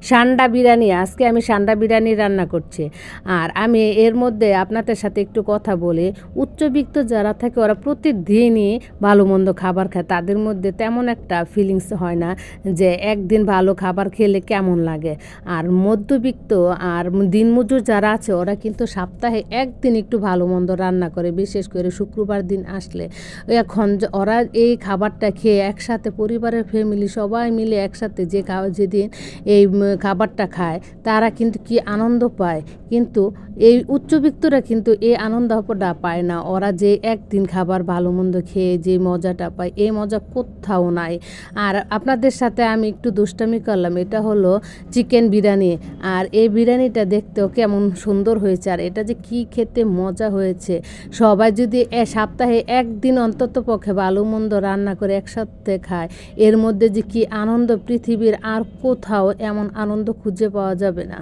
সান্ডা বিরিয়ানি। আজকে আমি সান্ডা বিরিয়ানি রান্না করছি। আর আমি এর মধ্যে আপনাদের সাথে একটু কথা বলি। উচ্চবিত্ত যারা থাকে ওরা প্রতিদিনই ভালো মন্দ খাবার খায়, তাদের মধ্যে তেমন একটা ফিলিংস হয় না যে একদিন ভালো খাবার খেলে কেমন লাগে। আর মধ্যবিত্ত আর দিনমজুর যারা আছে ওরা কিন্তু সপ্তাহে একদিন একটু ভালো মন্দ রান্না করে, বিশেষ করে শুক্রবার দিন আসলে। এখন ওরা এই খাবারটা খেয়ে একসাথে পরিবারের ফ্যামিলি সবাই মিলে একসাথে যেদিন এই খাবারটা খায় তারা কিন্তু কি আনন্দ পায়। কিন্তু এই উচ্চবিত্তরা কিন্তু এই আনন্দটা পায় না। ওরা যে একদিন খাবার ভালো মন্দ খেয়ে যে মজাটা পায়, এই মজা কোথাও নাই। আর আপনাদের সাথে আমি একটু দুষ্টামি করলাম, এটা হলো চিকেন বিরিয়ানি। আর এই বিরিয়ানিটা দেখতেও কেমন সুন্দর হয়েছে, আর এটা যে কি খেতে মজা হয়েছে। সবাই যদি সপ্তাহে একদিন অন্তত পক্ষে ভালো মন্দ রান্না করে একসাথে খায়, এর মধ্যে যে কি আনন্দ, পৃথিবীর আর কোথাও এমন আনন্দ খুঁজে পাওয়া যাবে না।